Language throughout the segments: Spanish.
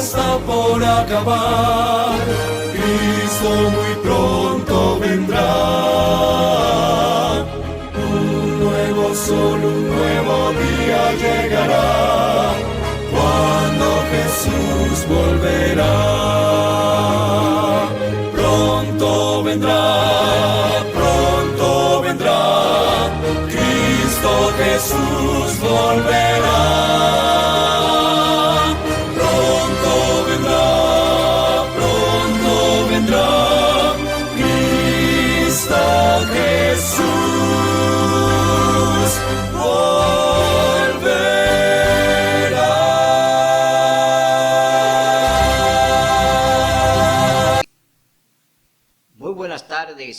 está por acabar, Cristo muy pronto vendrá. Un nuevo sol, un nuevo día llegará, cuando Jesús volverá. Pronto vendrá, Cristo Jesús volverá.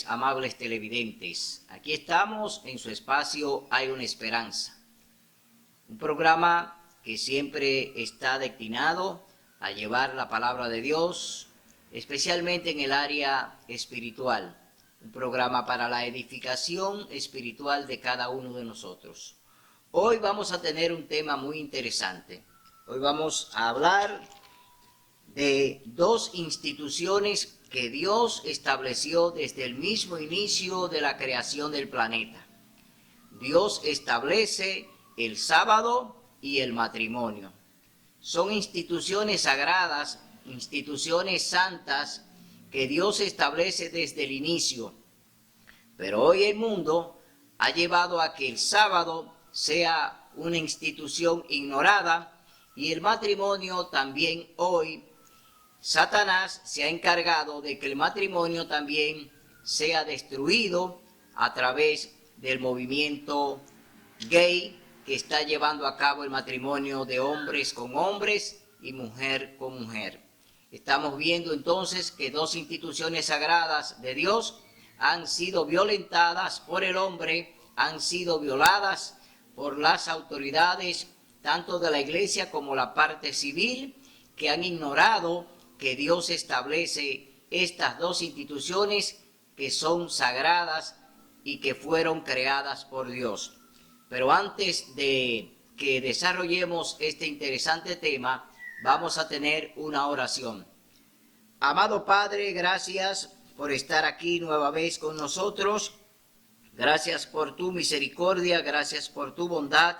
Amables televidentes, aquí estamos en su espacio Hay una Esperanza, un programa que siempre está destinado a llevar la palabra de Dios, especialmente en el área espiritual, un programa para la edificación espiritual de cada uno de nosotros. Hoy vamos a tener un tema muy interesante. Hoy vamos a hablar de dos instituciones que Dios estableció desde el mismo inicio de la creación del planeta. Dios establece el sábado y el matrimonio. Son instituciones sagradas, instituciones santas que Dios establece desde el inicio. Pero hoy el mundo ha llevado a que el sábado sea una institución ignorada y el matrimonio también hoy. Satanás se ha encargado de que el matrimonio también sea destruido a través del movimiento gay que está llevando a cabo el matrimonio de hombres con hombres y mujer con mujer. Estamos viendo entonces que dos instituciones sagradas de Dios han sido violentadas por el hombre, han sido violadas por las autoridades tanto de la iglesia como la parte civil, que han ignorado que Dios establece estas dos instituciones que son sagradas y que fueron creadas por Dios. Pero antes de que desarrollemos este interesante tema, vamos a tener una oración. Amado Padre, gracias por estar aquí nueva vez con nosotros. Gracias por tu misericordia, gracias por tu bondad.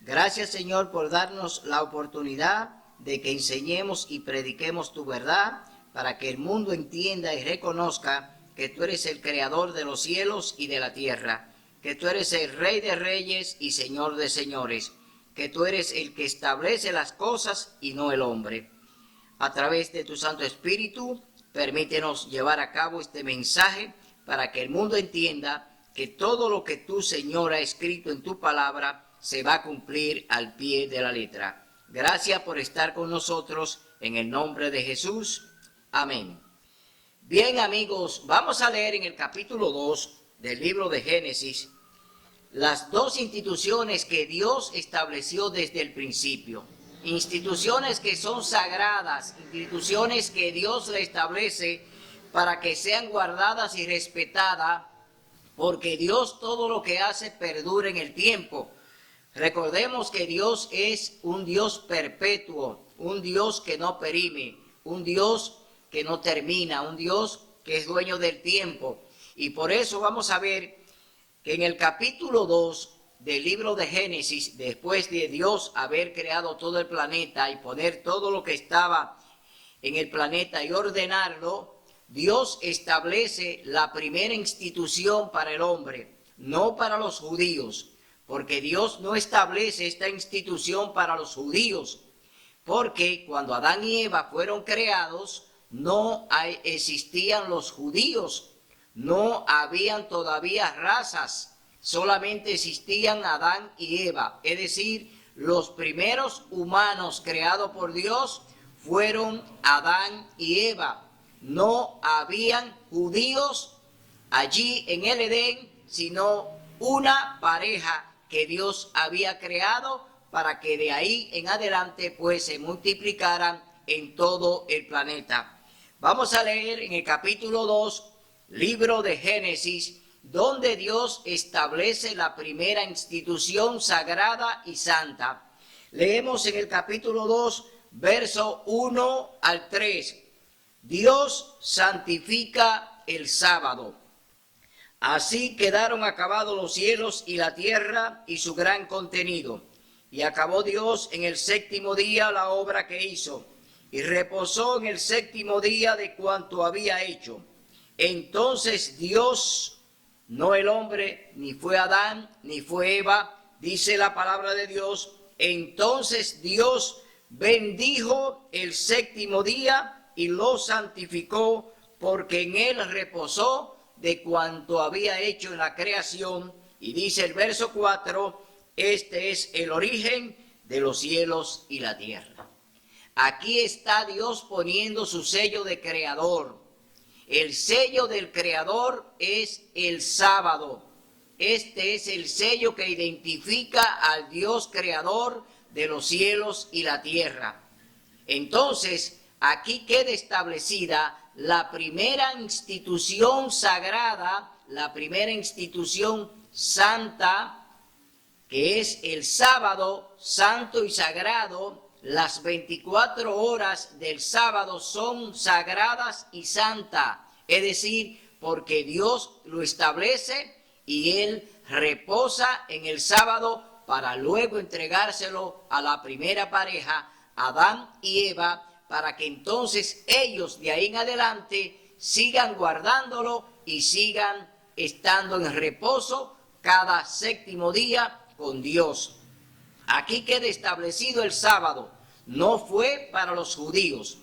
Gracias, Señor, por darnos la oportunidad de que enseñemos y prediquemos tu verdad, para que el mundo entienda y reconozca que tú eres el creador de los cielos y de la tierra, que tú eres el Rey de reyes y Señor de señores, que tú eres el que establece las cosas y no el hombre. A través de tu Santo Espíritu, permítenos llevar a cabo este mensaje para que el mundo entienda que todo lo que tú, Señor, has escrito en tu palabra se va a cumplir al pie de la letra. Gracias por estar con nosotros, en el nombre de Jesús. Amén. Bien, amigos, vamos a leer en el capítulo 2 del libro de Génesis las dos instituciones que Dios estableció desde el principio. Instituciones que son sagradas, instituciones que Dios le establece para que sean guardadas y respetadas, porque Dios todo lo que hace perdura en el tiempo. Recordemos que Dios es un Dios perpetuo, un Dios que no perime, un Dios que no termina, un Dios que es dueño del tiempo. Y por eso vamos a ver que en el capítulo 2 del libro de Génesis, después de Dios haber creado todo el planeta y poner todo lo que estaba en el planeta y ordenarlo, Dios establece la primera institución para el hombre, no para los judíos. Porque Dios no establece esta institución para los judíos, porque cuando Adán y Eva fueron creados, no existían los judíos, no habían todavía razas, solamente existían Adán y Eva, es decir, los primeros humanos creados por Dios fueron Adán y Eva. No habían judíos allí en el Edén, sino una pareja que Dios había creado para que de ahí en adelante pues se multiplicaran en todo el planeta. Vamos a leer en el capítulo 2, libro de Génesis, donde Dios establece la primera institución sagrada y santa. Leemos en el capítulo 2, verso 1 al 3. Dios santifica el sábado. Así quedaron acabados los cielos y la tierra y su gran contenido. Y acabó Dios en el séptimo día la obra que hizo, y reposó en el séptimo día de cuanto había hecho. Entonces Dios, no el hombre, ni fue Adán, ni fue Eva, dice la palabra de Dios. Entonces Dios bendijo el séptimo día y lo santificó, porque en él reposó de cuanto había hecho en la creación. Y dice el verso 4, este es el origen de los cielos y la tierra. Aquí está Dios poniendo su sello de creador. El sello del creador es el sábado. Este es el sello que identifica al Dios creador de los cielos y la tierra. Entonces, aquí queda establecida la primera institución sagrada, la primera institución santa, que es el sábado santo y sagrado. Las 24 horas del sábado son sagradas y santas, es decir, porque Dios lo establece y Él reposa en el sábado para luego entregárselo a la primera pareja, Adán y Eva, para que entonces ellos de ahí en adelante sigan guardándolo y sigan estando en reposo cada séptimo día con Dios. Aquí queda establecido el sábado, no fue para los judíos.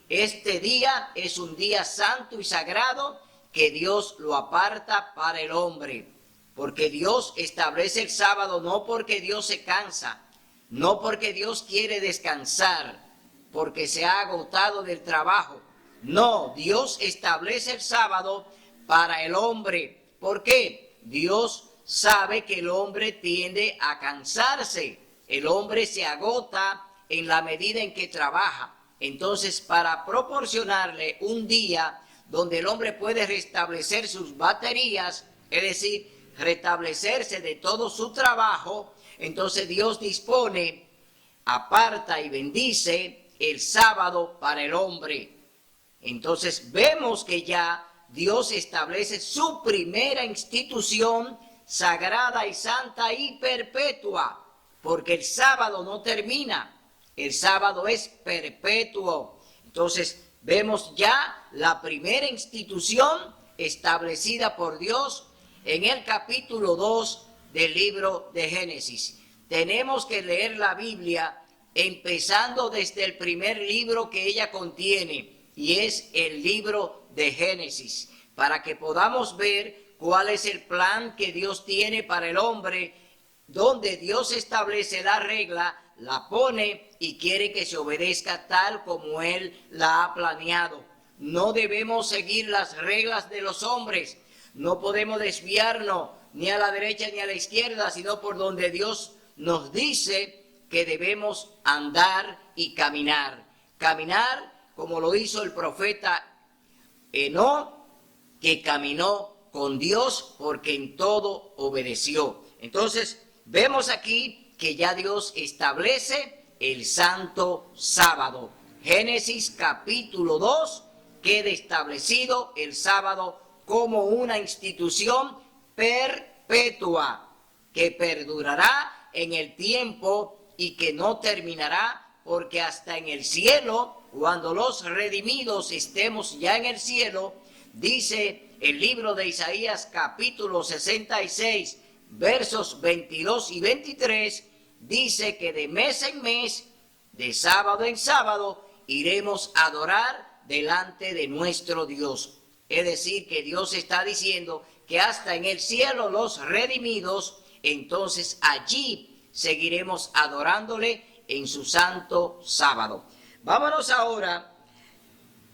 Este día es un día santo y sagrado que Dios lo aparta para el hombre, porque Dios establece el sábado no porque Dios se cansa, no porque Dios quiere descansar, porque se ha agotado del trabajo. No, Dios establece el sábado para el hombre. ¿Por qué? Dios sabe que el hombre tiende a cansarse. El hombre se agota en la medida en que trabaja. Entonces, para proporcionarle un día donde el hombre puede restablecer sus baterías, es decir, restablecerse de todo su trabajo, entonces Dios dispone, aparta y bendice el sábado para el hombre. Entonces vemos que ya Dios establece su primera institución sagrada y santa y perpetua, porque el sábado no termina, el sábado es perpetuo. Entonces vemos ya la primera institución establecida por Dios en el capítulo 2 del libro de Génesis. Tenemos que leer la Biblia empezando desde el primer libro que ella contiene, y es el libro de Génesis, para que podamos ver cuál es el plan que Dios tiene para el hombre, donde Dios establece la regla, la pone y quiere que se obedezca tal como Él la ha planeado. No debemos seguir las reglas de los hombres, no podemos desviarnos ni a la derecha ni a la izquierda, sino por donde Dios nos dice que debemos andar y caminar. Caminar como lo hizo el profeta Enoc, que caminó con Dios porque en todo obedeció. Entonces vemos aquí que ya Dios establece el santo sábado. Génesis capítulo 2 queda establecido el sábado como una institución perpetua que perdurará en el tiempo y que no terminará, porque hasta en el cielo, cuando los redimidos estemos ya en el cielo, dice el libro de Isaías capítulo 66, versos 22 y 23, dice que de mes en mes, de sábado en sábado, iremos a adorar delante de nuestro Dios. Es decir, que Dios está diciendo que hasta en el cielo los redimidos, entonces allí seguiremos adorándole en su santo sábado. Vámonos ahora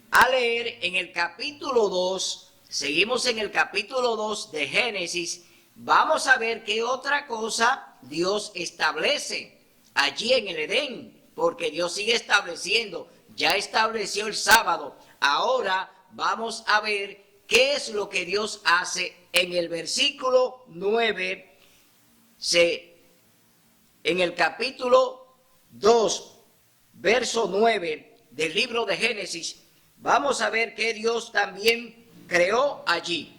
a leer en el capítulo 2, seguimos en el capítulo 2 de Génesis. Vamos a ver qué otra cosa Dios establece allí en el Edén, porque Dios sigue estableciendo, ya estableció el sábado. Ahora vamos a ver qué es lo que Dios hace en el versículo 9, en el capítulo 2 verso 9 del libro de Génesis, vamos a ver que Dios también creó allí.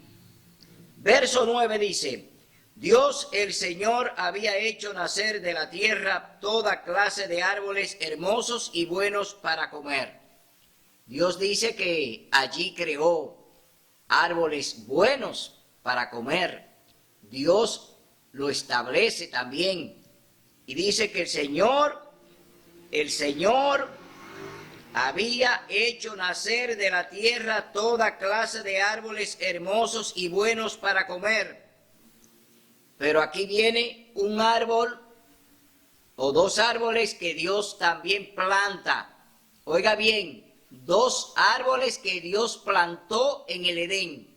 Verso 9 dice: Dios el Señor había hecho nacer de la tierra toda clase de árboles hermosos y buenos para comer. Dios dice que allí creó árboles buenos para comer. Dios lo establece también y dice que el Señor había hecho nacer de la tierra toda clase de árboles hermosos y buenos para comer. Pero aquí viene un árbol o dos árboles que Dios también planta. Oiga bien, dos árboles que Dios plantó en el Edén.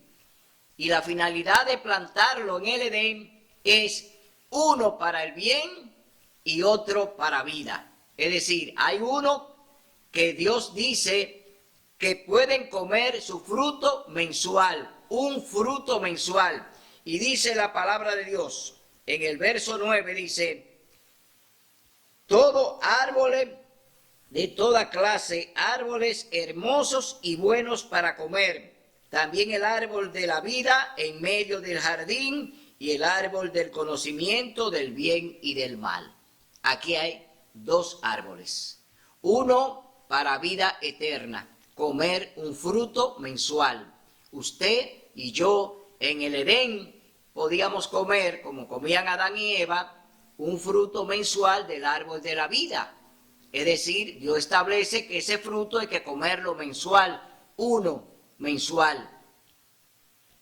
Y la finalidad de plantarlo en el Edén es uno para el bien y otro para vida. Es decir, hay uno que Dios dice que pueden comer su fruto mensual, un fruto mensual. Y dice la palabra de Dios, en el verso 9 dice: todo árbol de toda clase, árboles hermosos y buenos para comer. También el árbol de la vida en medio del jardín y el árbol del conocimiento del bien y del mal. Aquí hay dos árboles. Uno para vida eterna, comer un fruto mensual. Usted y yo en el Edén podíamos comer, como comían Adán y Eva, un fruto mensual del árbol de la vida. Es decir, Dios establece que ese fruto hay que comerlo mensual, uno mensual.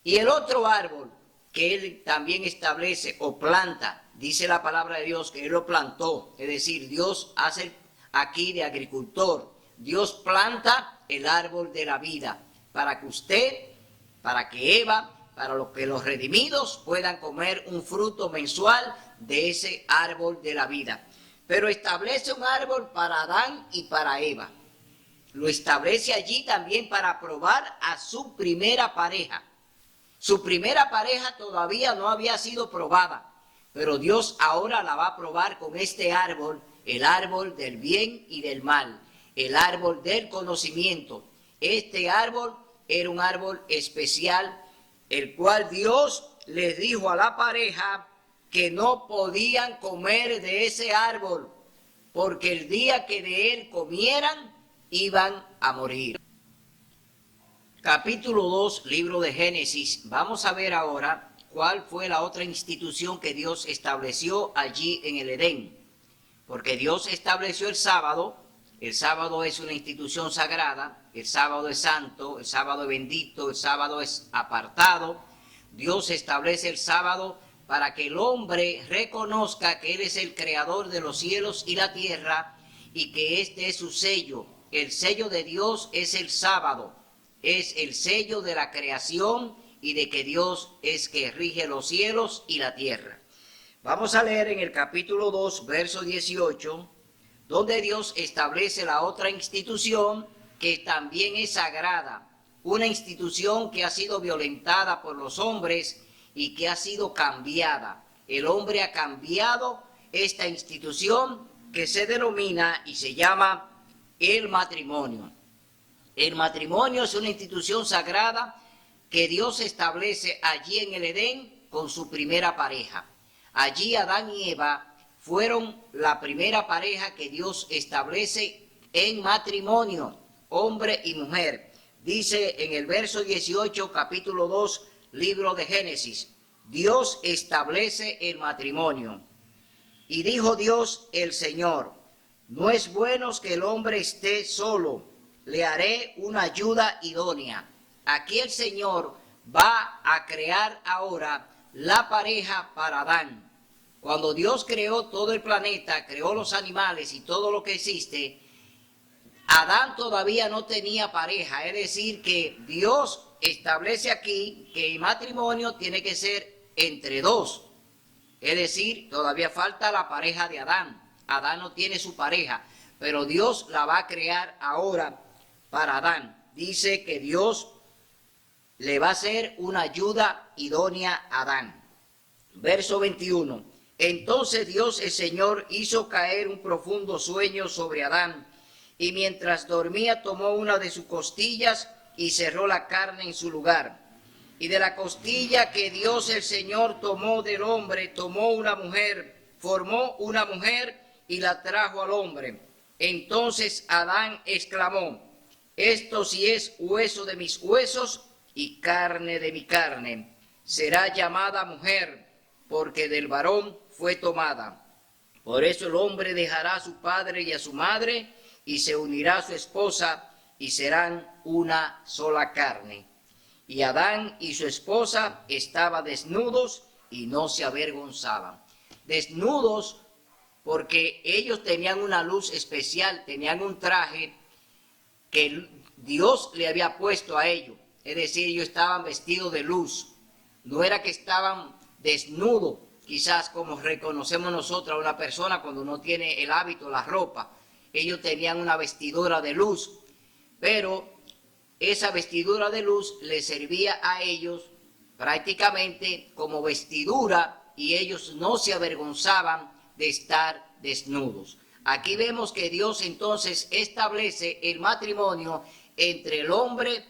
Y el otro árbol que Él también establece o planta, dice la palabra de Dios que Él lo plantó. Es decir, Dios hace aquí de agricultor. Dios planta el árbol de la vida para que usted, para que Eva, para que los redimidos puedan comer un fruto mensual de ese árbol de la vida. Pero establece un árbol para Adán y para Eva. Lo establece allí también para probar a su primera pareja. Su primera pareja todavía no había sido probada, pero Dios ahora la va a probar con este árbol, el árbol del bien y del mal, el árbol del conocimiento. Este árbol era un árbol especial, el cual Dios les dijo a la pareja que no podían comer de ese árbol, porque el día que de él comieran, iban a morir. Capítulo 2, libro de Génesis. Vamos a ver ahora cuál fue la otra institución que Dios estableció allí en el Edén. Porque Dios estableció el sábado es una institución sagrada, el sábado es santo, el sábado es bendito, el sábado es apartado. Dios establece el sábado para que el hombre reconozca que Él es el creador de los cielos y la tierra y que este es su sello. El sello de Dios es el sábado, es el sello de la creación y de que Dios es que rige los cielos y la tierra. Vamos a leer en el capítulo 2, verso 18, donde Dios establece la otra institución que también es sagrada, una institución que ha sido violentada por los hombres y que ha sido cambiada. El hombre ha cambiado esta institución que se denomina y se llama el matrimonio. El matrimonio es una institución sagrada que Dios establece allí en el Edén con su primera pareja. Allí Adán y Eva fueron la primera pareja que Dios establece en matrimonio, hombre y mujer. Dice en el verso 18, capítulo 2, libro de Génesis, Dios establece el matrimonio. Y dijo Dios el Señor, no es bueno que el hombre esté solo, le haré una ayuda idónea. Aquí el Señor va a crear ahora la pareja para Adán. Cuando Dios creó todo el planeta, creó los animales y todo lo que existe, Adán todavía no tenía pareja. Es decir, que Dios establece aquí que el matrimonio tiene que ser entre dos. Es decir, todavía falta la pareja de Adán. Adán no tiene su pareja, pero Dios la va a crear ahora para Adán. Dice que Dios le va a hacer una ayuda idónea a Adán. Verso 21. Entonces Dios el Señor hizo caer un profundo sueño sobre Adán, y mientras dormía tomó una de sus costillas y cerró la carne en su lugar. Y de la costilla que Dios el Señor tomó del hombre, tomó una mujer, formó una mujer y la trajo al hombre. Entonces Adán exclamó: esto sí es hueso de mis huesos y carne de mi carne. Será llamada mujer, porque del varón fue tomada. Por eso el hombre dejará a su padre y a su madre, y se unirá a su esposa, y serán una sola carne. Y Adán y su esposa estaban desnudos y no se avergonzaban. Desnudos porque ellos tenían una luz especial, tenían un traje que Dios le había puesto a ellos. Es decir, ellos estaban vestidos de luz. No era que estaban desnudos, quizás como reconocemos nosotros a una persona cuando no tiene el hábito, la ropa. Ellos tenían una vestidura de luz, pero esa vestidura de luz les servía a ellos prácticamente como vestidura y ellos no se avergonzaban de estar desnudos. Aquí vemos que Dios entonces establece el matrimonio entre el hombre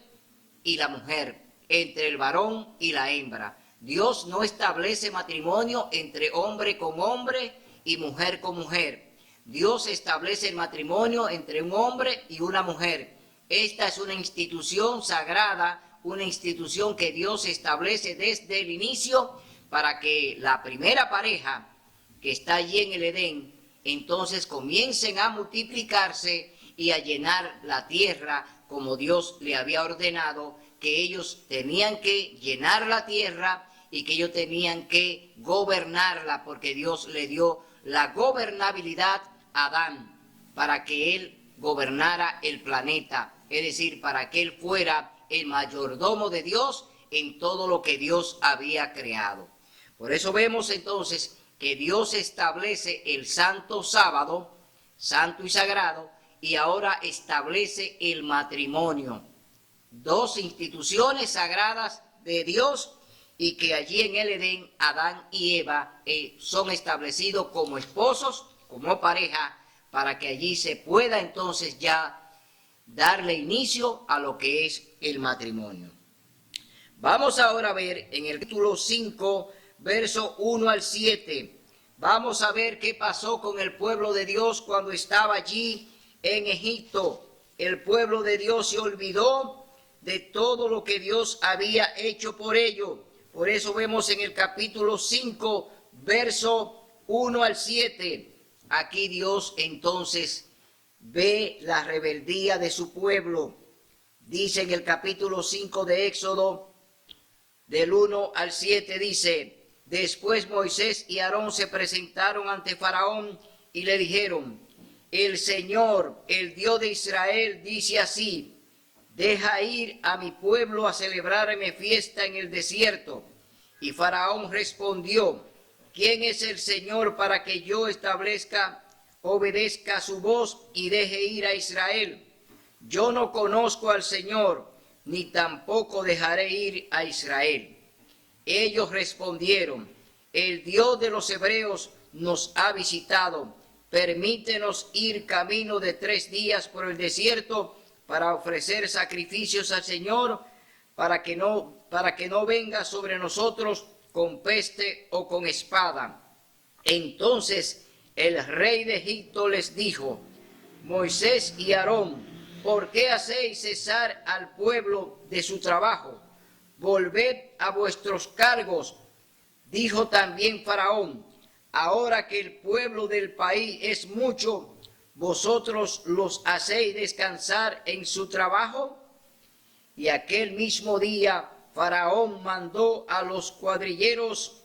y la mujer, entre el varón y la hembra. Dios no establece matrimonio entre hombre con hombre y mujer con mujer. Dios establece el matrimonio entre un hombre y una mujer. Esta es una institución sagrada, una institución que Dios establece desde el inicio para que la primera pareja que está allí en el Edén, entonces comiencen a multiplicarse y a llenar la tierra como Dios le había ordenado, que ellos tenían que llenar la tierra y que ellos tenían que gobernarla, porque Dios le dio la gobernabilidad a Adán para que él gobernara el planeta, es decir, para que él fuera el mayordomo de Dios en todo lo que Dios había creado. Por eso vemos entonces que Dios establece el santo sábado, santo y sagrado, y ahora establece el matrimonio. Dos instituciones sagradas de Dios y que allí en el Edén Adán y Eva son establecidos como esposos, como pareja, para que allí se pueda entonces ya darle inicio a lo que es el matrimonio. Vamos ahora a ver en el capítulo 5, verso 1 al 7. Vamos a ver qué pasó con el pueblo de Dios cuando estaba allí en Egipto. El pueblo de Dios se olvidó de todo lo que Dios había hecho por ello. Por eso vemos en el capítulo 5, verso 1 al 7. Aquí Dios entonces ve la rebeldía de su pueblo. Dice en el capítulo 5 de Éxodo, del 1 al 7, dice: después Moisés y Aarón se presentaron ante Faraón y le dijeron: el Señor, el Dios de Israel, dice así: deja ir a mi pueblo a celebrarme fiesta en el desierto. Y Faraón respondió: ¿quién es el Señor para que yo obedezca su voz y deje ir a Israel? Yo no conozco al Señor, ni tampoco dejaré ir a Israel. Ellos respondieron: el Dios de los hebreos nos ha visitado. Permítenos ir camino de 3 días por el desierto para ofrecer sacrificios al Señor, para que no venga sobre nosotros con peste o con espada. Entonces el rey de Egipto les dijo: Moisés y Aarón, ¿por qué hacéis cesar al pueblo de su trabajo? Volved a vuestros cargos. Dijo también Faraón: ahora que el pueblo del país es mucho, ¿vosotros los hacéis descansar en su trabajo? Y aquel mismo día Faraón mandó a los cuadrilleros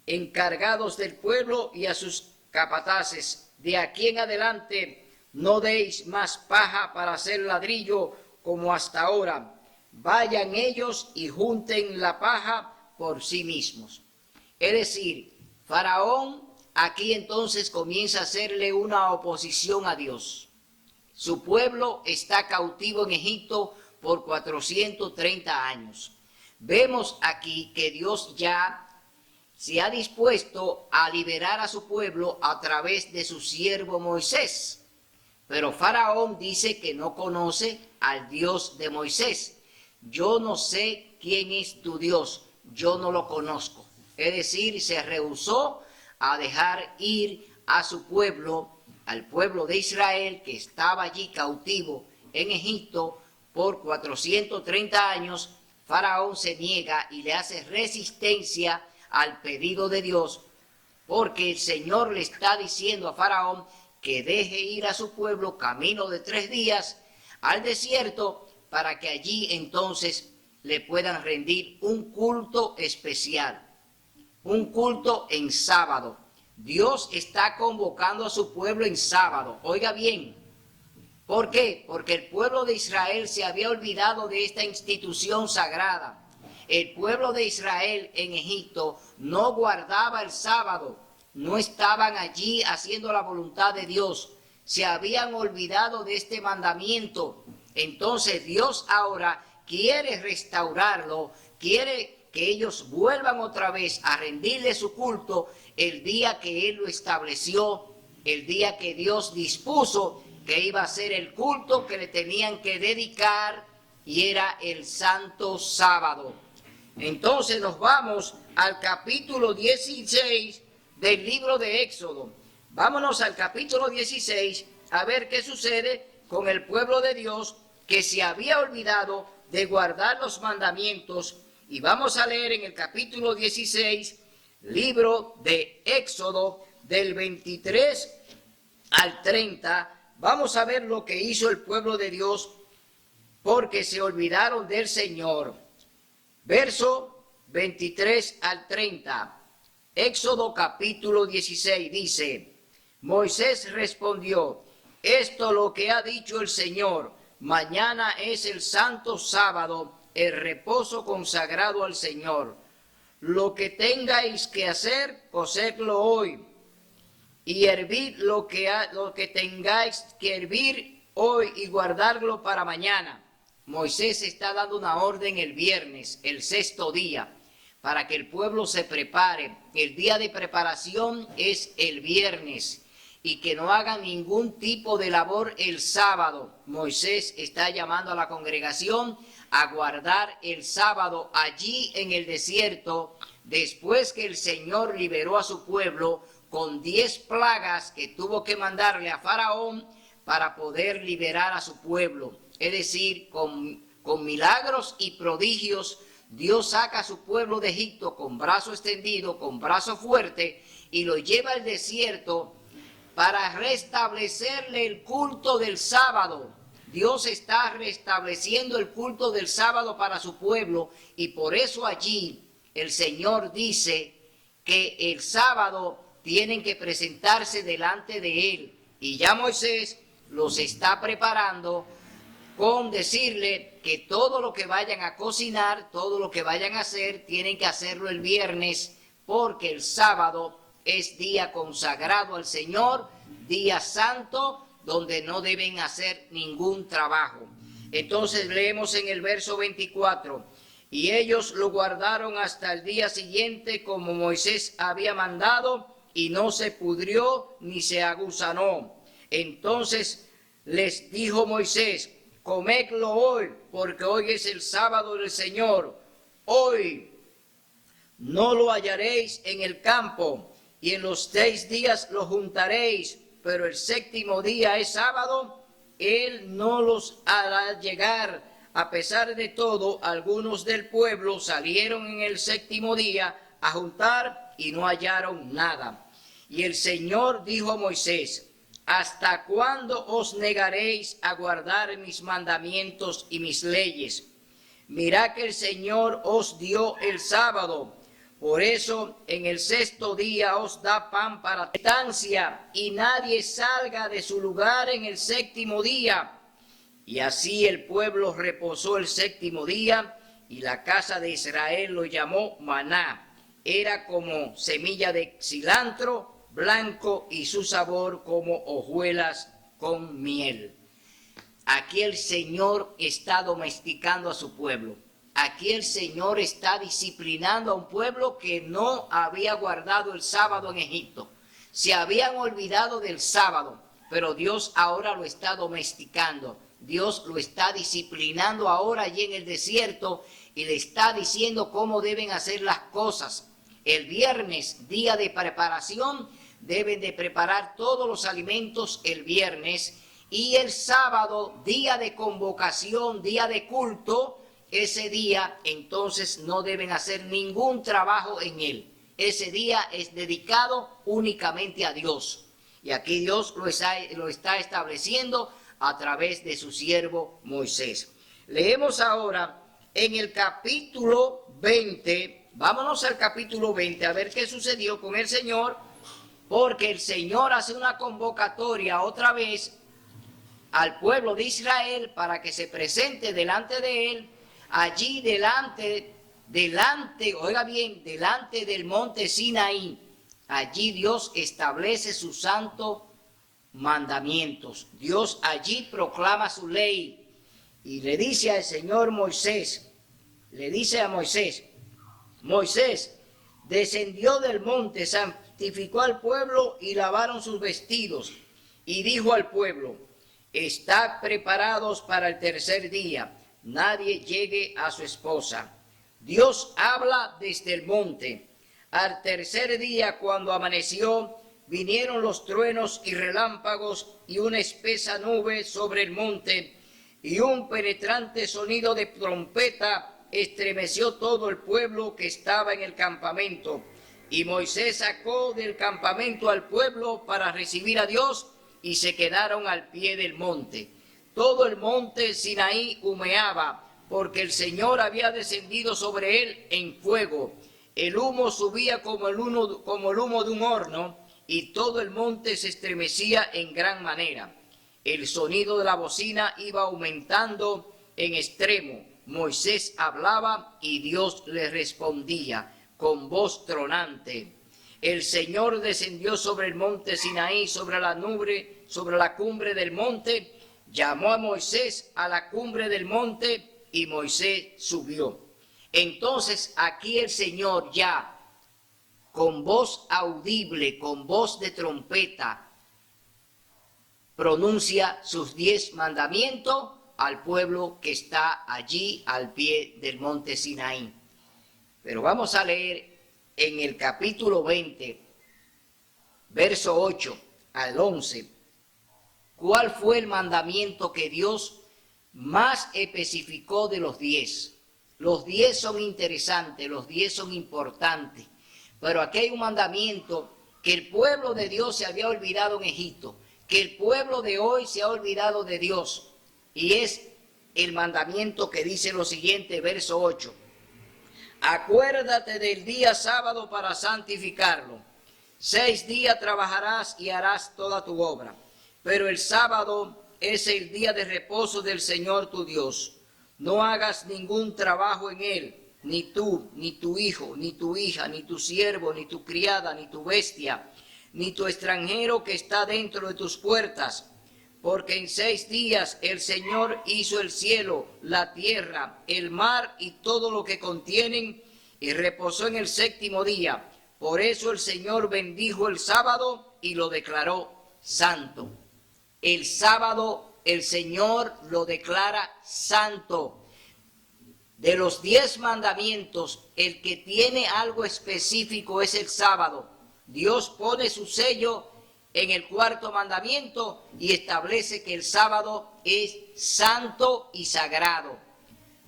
encargados del pueblo y a sus capataces: de aquí en adelante no deis más paja para hacer ladrillo como hasta ahora. Vayan ellos y junten la paja por sí mismos. Es decir, Faraón aquí entonces comienza a hacerle una oposición a Dios. Su pueblo está cautivo en Egipto por 430 años. Vemos aquí que Dios ya se ha dispuesto a liberar a su pueblo a través de su siervo Moisés. Pero Faraón dice que no conoce al Dios de Moisés. Yo no sé quién es tu Dios, yo no lo conozco. Es decir, se rehusó a dejar ir a su pueblo, al pueblo de Israel, que estaba allí cautivo en Egipto por 430 años. Faraón se niega y le hace resistencia al pedido de Dios, porque el Señor le está diciendo a Faraón que deje ir a su pueblo camino de 3 días al desierto, para que allí entonces le puedan rendir un culto especial, un culto en sábado. Dios está convocando a su pueblo en sábado. Oiga bien, ¿por qué? Porque el pueblo de Israel se había olvidado de esta institución sagrada. El pueblo de Israel en Egipto no guardaba el sábado, no estaban allí haciendo la voluntad de Dios, se habían olvidado de este mandamiento. Entonces Dios ahora quiere restaurarlo, quiere que ellos vuelvan otra vez a rendirle su culto el día que Él lo estableció, el día que Dios dispuso que iba a ser el culto que le tenían que dedicar, y era el santo sábado. Entonces nos vamos al capítulo 16 del libro de Éxodo. Vámonos al capítulo 16 a ver qué sucede con el pueblo de Dios que se había olvidado de guardar los mandamientos. Y vamos a leer en el capítulo 16, libro de Éxodo, del 23 al 30. Vamos a ver lo que hizo el pueblo de Dios porque se olvidaron del Señor. Verso 23 al 30. Éxodo capítulo 16 dice: Moisés respondió: esto lo que ha dicho el Señor, mañana es el santo sábado, el reposo consagrado al Señor. Lo que tengáis que hacer, cocedlo hoy, y hervid lo que tengáis que hervir hoy y guardarlo para mañana. Moisés está dando una orden el viernes, el 6º día, para que el pueblo se prepare. El día de preparación es el viernes, y que no hagan ningún tipo de labor el sábado. Moisés está llamando a la congregación a guardar el sábado allí en el desierto, después que el Señor liberó a su pueblo con 10 plagas que tuvo que mandarle a Faraón para poder liberar a su pueblo. Es decir, con milagros y prodigios, Dios saca a su pueblo de Egipto con brazo extendido, con brazo fuerte, y lo lleva al desierto para restablecerle el culto del sábado. Dios está restableciendo el culto del sábado para su pueblo, y por eso allí el Señor dice que el sábado tienen que presentarse delante de Él. Y ya Moisés los está preparando con decirle que todo lo que vayan a cocinar, todo lo que vayan a hacer, tienen que hacerlo el viernes, porque el sábado es día consagrado al Señor, día santo, donde no deben hacer ningún trabajo. Entonces leemos en el verso 24: y ellos lo guardaron hasta el día siguiente como Moisés había mandado, y no se pudrió ni se agusanó. Entonces les dijo Moisés: comedlo hoy, porque hoy es el sábado del Señor. Hoy no lo hallaréis en el campo, y en los 6 días lo juntaréis, pero el 7º día es sábado, Él no los hará llegar. A pesar de todo, algunos del pueblo salieron en el 7º día a juntar y no hallaron nada. Y el Señor dijo a Moisés: ¿hasta cuándo os negaréis a guardar mis mandamientos y mis leyes? Mirad que el Señor os dio el sábado. Por eso en el 6º día os da pan para estancia, y nadie salga de su lugar en el 7º día. Y así el pueblo reposó el 7º día, y la casa de Israel lo llamó maná. Era como semilla de cilantro blanco, y su sabor como hojuelas con miel. Aquí el Señor está domesticando a su pueblo. Aquí el Señor está disciplinando a un pueblo que no había guardado el sábado en Egipto. Se habían olvidado del sábado. pero Dios ahora lo está domesticando. Dios lo está disciplinando ahora allí en el desierto y le está diciendo cómo deben hacer las cosas. El viernes, día de preparación, deben de preparar todos los alimentos el viernes, y el sábado, día de convocación, día de culto, ese día entonces no deben hacer ningún trabajo en él. Ese día es dedicado únicamente a Dios. Y aquí Dios lo está estableciendo a través de su siervo Moisés. Leemos ahora en el capítulo 20, vámonos al capítulo 20 a ver qué sucedió con el Señor, porque el Señor hace una convocatoria otra vez al pueblo de Israel para que se presente delante de él, allí delante, oiga bien, delante del monte Sinaí. Allí Dios establece sus santos mandamientos. Dios allí proclama su ley y le dice al Señor Moisés, le dice a Moisés, Moisés descendió del monte, santificó al pueblo y lavaron sus vestidos, y dijo al pueblo, estad preparados para el tercer día, nadie llegue a su esposa. Dios habla desde el monte. Al tercer día, cuando amaneció, vinieron los truenos y relámpagos y una espesa nube sobre el monte, y un penetrante sonido de trompeta estremeció todo el pueblo que estaba en el campamento. Y Moisés sacó del campamento al pueblo para recibir a Dios, y se quedaron al pie del monte. Todo el monte Sinaí humeaba, porque el Señor había descendido sobre él en fuego. El humo subía como el humo de un horno, y todo el monte se estremecía en gran manera. El sonido de la bocina iba aumentando en extremo. Moisés hablaba y Dios le respondía con voz tronante. El Señor descendió sobre el monte Sinaí, sobre la cumbre del monte, llamó a Moisés a la cumbre del monte y Moisés subió. Entonces aquí el Señor ya, con voz audible, con voz de trompeta, pronuncia sus 10 mandamientos al pueblo que está allí al pie del monte Sinaí. Pero vamos a leer en el capítulo 20, verso 8 al 11, ¿cuál fue el mandamiento que Dios más especificó de los 10? Los 10 son interesantes, los 10 son importantes, pero aquí hay un mandamiento que el pueblo de Dios se había olvidado en Egipto, que el pueblo de hoy se ha olvidado de Dios, y es el mandamiento que dice lo siguiente, verso 8. Acuérdate del día sábado para santificarlo. 6 días trabajarás y harás toda tu obra, pero el sábado es el día de reposo del Señor tu Dios. No hagas ningún trabajo en él, ni tú, ni tu hijo, ni tu hija, ni tu siervo, ni tu criada, ni tu bestia, ni tu extranjero que está dentro de tus puertas. Porque en 6 días el Señor hizo el cielo, la tierra, el mar y todo lo que contienen, y reposó en el 7º día. Por eso el Señor bendijo el sábado y lo declaró santo. El sábado el Señor lo declara santo. De los 10 mandamientos, el que tiene algo específico es el sábado. Dios pone su sello en el 4º mandamiento y establece que el sábado es santo y sagrado.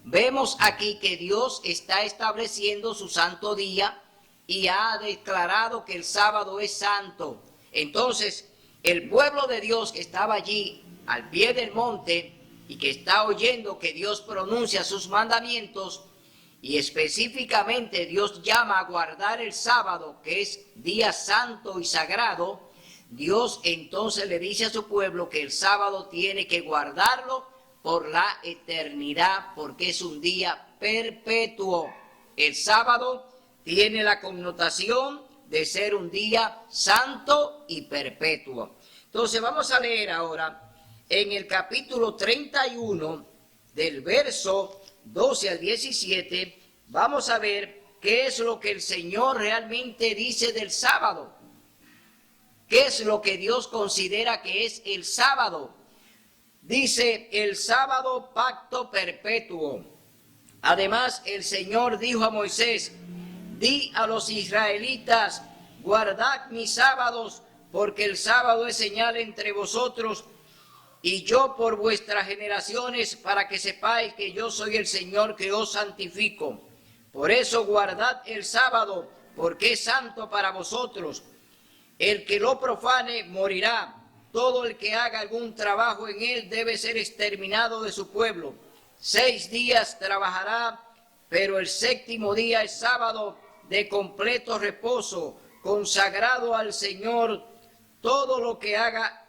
Vemos aquí que Dios está estableciendo su santo día y ha declarado que el sábado es santo. Entonces, el pueblo de Dios que estaba allí al pie del monte y que está oyendo que Dios pronuncia sus mandamientos, y específicamente Dios llama a guardar el sábado, que es día santo y sagrado, Dios entonces le dice a su pueblo que el sábado tiene que guardarlo por la eternidad, porque es un día perpetuo. El sábado tiene la connotación de ser un día santo y perpetuo. Entonces vamos a leer ahora en el capítulo 31, del verso 12 al 17, vamos a ver qué es lo que el Señor realmente dice del sábado. ¿Qué es lo que Dios considera que es el sábado? Dice, el sábado pacto perpetuo. Además, el Señor dijo a Moisés, di a los israelitas, guardad mis sábados, porque el sábado es señal entre vosotros y yo por vuestras generaciones, para que sepáis que yo soy el Señor que os santifico. Por eso guardad el sábado, porque es santo para vosotros. El que lo profane morirá. Todo el que haga algún trabajo en él debe ser exterminado de su pueblo. 6 días trabajará, pero el 7º día es sábado de completo reposo, consagrado al Señor. Todo lo que haga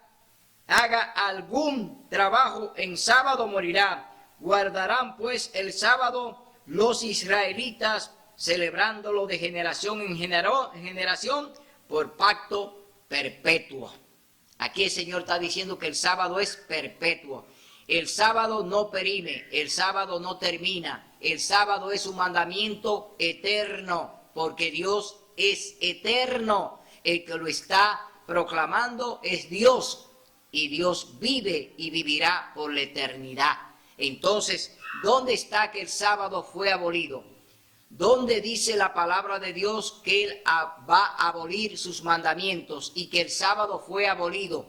algún trabajo en sábado morirá. Guardarán pues el sábado los israelitas, celebrándolo de generación en generación por pacto perpetuo. Aquí el Señor está diciendo que el sábado es perpetuo. El sábado no perime, el sábado no termina. El sábado es un mandamiento eterno, porque Dios es eterno. El que lo está proclamando es Dios, y Dios vive y vivirá por la eternidad. Entonces, ¿dónde está que el sábado fue abolido? ¿Dónde dice la palabra de Dios que Él va a abolir sus mandamientos y que el sábado fue abolido?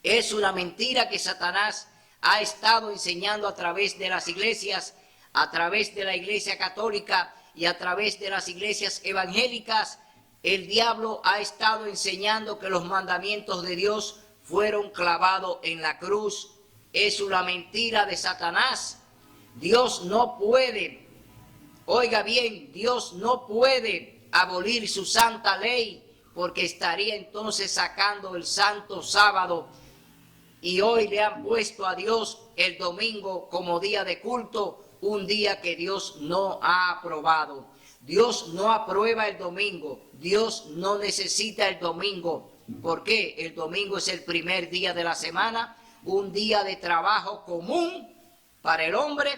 Es una mentira que Satanás ha estado enseñando a través de las iglesias, a través de la iglesia católica y a través de las iglesias evangélicas. El diablo ha estado enseñando que los mandamientos de Dios fueron clavados en la cruz. Es una mentira de Satanás. Dios no puede, oiga bien, Dios no puede abolir su santa ley, porque estaría entonces sacando el santo sábado. Y hoy le han puesto a Dios el domingo como día de culto, un día que Dios no ha aprobado. Dios no aprueba el domingo, Dios no necesita el domingo. ¿Por qué? El domingo es el primer día de la semana, un día de trabajo común para el hombre,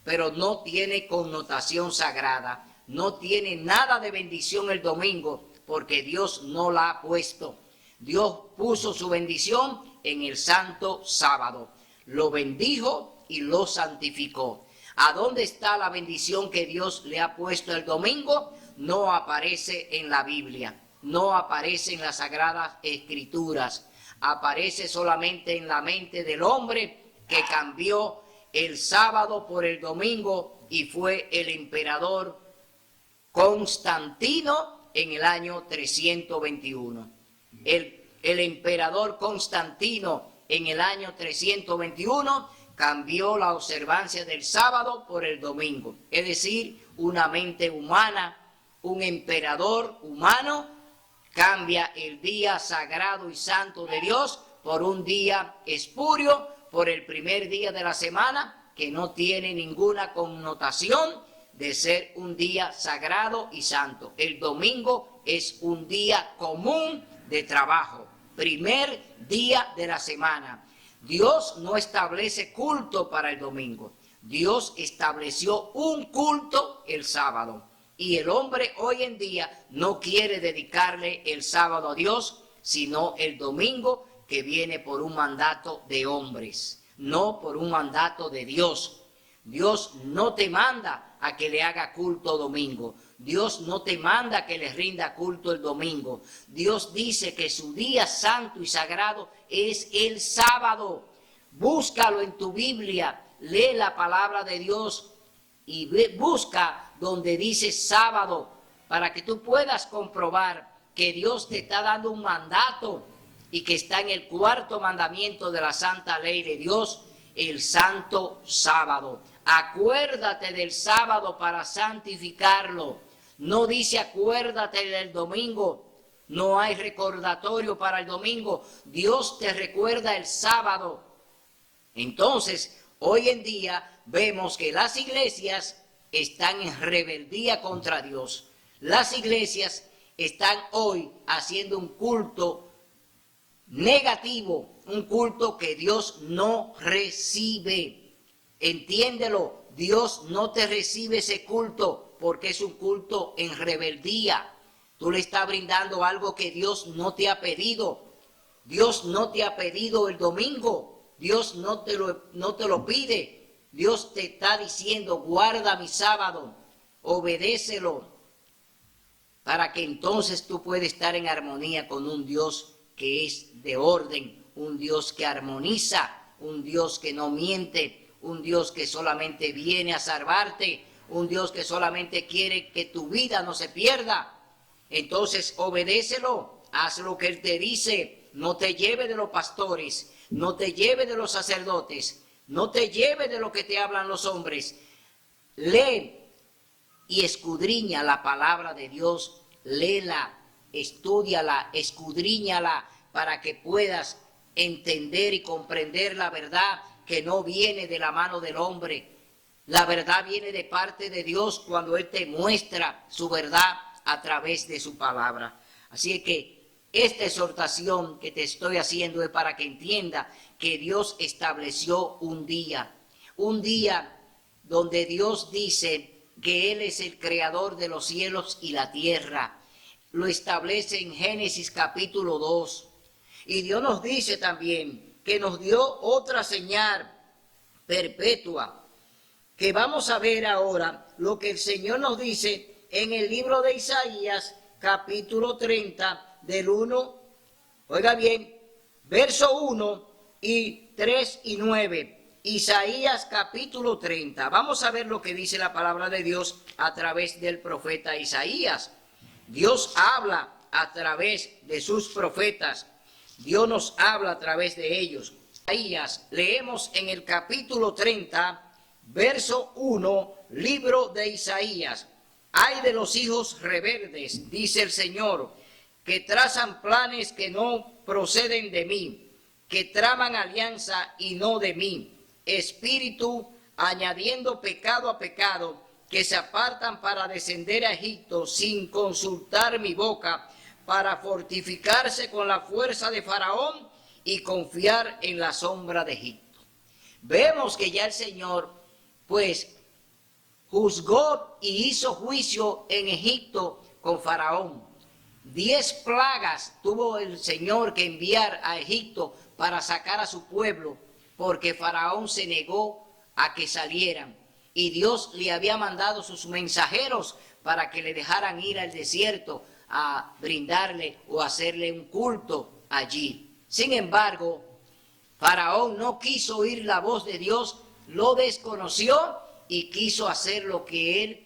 pero no tiene connotación sagrada, no tiene nada de bendición el domingo, porque Dios no la ha puesto. Dios puso su bendición en el santo sábado, lo bendijo y lo santificó. ¿A dónde está la bendición que Dios le ha puesto el domingo? No aparece en la Biblia, no aparece en las Sagradas Escrituras, aparece solamente en la mente del hombre que cambió el sábado por el domingo, y fue el emperador Constantino en el año 321. El emperador Constantino en el año 321 cambió la observancia del sábado por el domingo. Es decir, una mente humana, un emperador humano, cambia el día sagrado y santo de Dios por un día espurio, por el primer día de la semana, que no tiene ninguna connotación de ser un día sagrado y santo. El domingo es un día común de trabajo, primer día de la semana. Dios no establece culto para el domingo. Dios estableció un culto el sábado. Y el hombre hoy en día no quiere dedicarle el sábado a Dios, sino el domingo, que viene por un mandato de hombres, no por un mandato de Dios. Dios no te manda a que le haga culto domingo. Dios no te manda que le rinda culto el domingo. Dios dice que su día santo y sagrado es el sábado. Búscalo en tu Biblia, lee la palabra de Dios y busca donde dice sábado, para que tú puedas comprobar que Dios te está dando un mandato y que está en el 4º mandamiento de la santa ley de Dios, el santo sábado. Acuérdate del sábado para santificarlo. No dice acuérdate del domingo. No hay recordatorio para el domingo. Dios te recuerda el sábado. Entonces, hoy en día vemos que las iglesias están en rebeldía contra Dios. Las iglesias están hoy haciendo un culto negativo, un culto que Dios no recibe. Entiéndelo, Dios no te recibe ese culto porque es un culto en rebeldía. Tú le estás brindando algo que Dios no te ha pedido. Dios no te ha pedido el domingo. Dios no te lo pide. Dios te está diciendo, guarda mi sábado, obedécelo, para que entonces tú puedas estar en armonía con un Dios que es de orden, un Dios que armoniza, un Dios que no miente, un Dios que solamente viene a salvarte, un Dios que solamente quiere que tu vida no se pierda. Entonces obedécelo, haz lo que Él te dice, no te lleve de los pastores, no te lleve de los sacerdotes, no te lleve de lo que te hablan los hombres. Lee y escudriña la palabra de Dios, léela, estúdiala, escudriñala, para que puedas entender y comprender la verdad que no viene de la mano del hombre. La verdad viene de parte de Dios cuando Él te muestra su verdad a través de su palabra. Así que esta exhortación que te estoy haciendo es para que entienda que Dios estableció un día donde Dios dice que Él es el creador de los cielos y la tierra. Lo establece en Génesis capítulo 2. Y Dios nos dice también que nos dio otra señal perpetua, que vamos a ver ahora lo que el Señor nos dice en el libro de Isaías capítulo 30 del 1, oiga bien, verso 1 y 3 y 9. Isaías capítulo 30. Vamos a ver lo que dice la palabra de Dios a través del profeta Isaías. Dios habla a través de sus profetas. Dios nos habla a través de ellos. Isaías, leemos en el capítulo 30, verso 1, libro de Isaías. Ay de los hijos rebeldes, dice el Señor, que trazan planes que no proceden de mí, que traman alianza y no de mí. Espíritu añadiendo pecado a pecado, que se apartan para descender a Egipto sin consultar mi boca, para fortificarse con la fuerza de Faraón y confiar en la sombra de Egipto. Vemos que ya el Señor, pues, juzgó y hizo juicio en Egipto con Faraón. 10 plagas tuvo el Señor que enviar a Egipto para sacar a su pueblo, porque Faraón se negó a que salieran. Y Dios le había mandado sus mensajeros para que le dejaran ir al desierto a brindarle o hacerle un culto allí. Sin embargo, Faraón no quiso oír la voz de Dios, lo desconoció y quiso hacer lo que él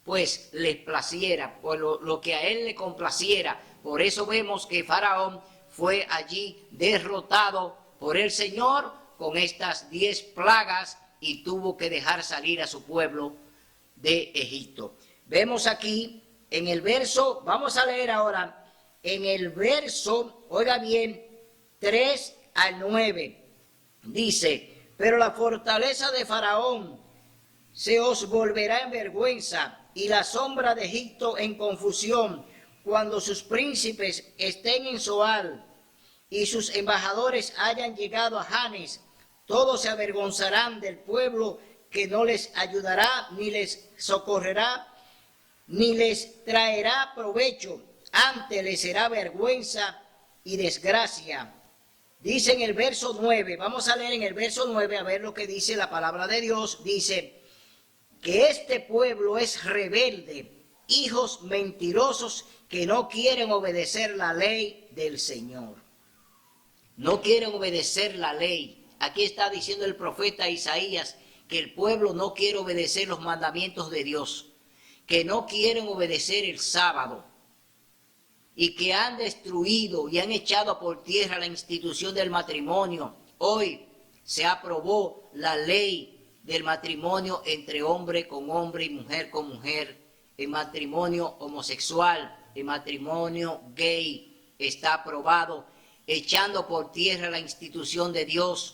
pues les placiera, o lo que a él le complaciera. Por eso vemos que Faraón fue allí derrotado por el Señor con estas 10 plagas y tuvo que dejar salir a su pueblo de Egipto. Vemos aquí en el verso, vamos a leer ahora, en el verso, oiga bien, 3 al 9, dice, pero la fortaleza de Faraón se os volverá en vergüenza y la sombra de Egipto en confusión, cuando sus príncipes estén en Zoal y sus embajadores hayan llegado a Janes. Todos se avergonzarán del pueblo que no les ayudará, ni les socorrerá, ni les traerá provecho. Antes les será vergüenza y desgracia. Dice en el verso 9, vamos a leer en el verso 9 a ver lo que dice la palabra de Dios. Dice que este pueblo es rebelde, hijos mentirosos que no quieren obedecer la ley del Señor. No quieren obedecer la ley. Aquí está diciendo el profeta Isaías que el pueblo no quiere obedecer los mandamientos de Dios, que no quieren obedecer el sábado y que han destruido y han echado por tierra la institución del matrimonio. Hoy se aprobó la ley del matrimonio entre hombre con hombre y mujer con mujer, el matrimonio homosexual, el matrimonio gay está aprobado, echando por tierra la institución de Dios.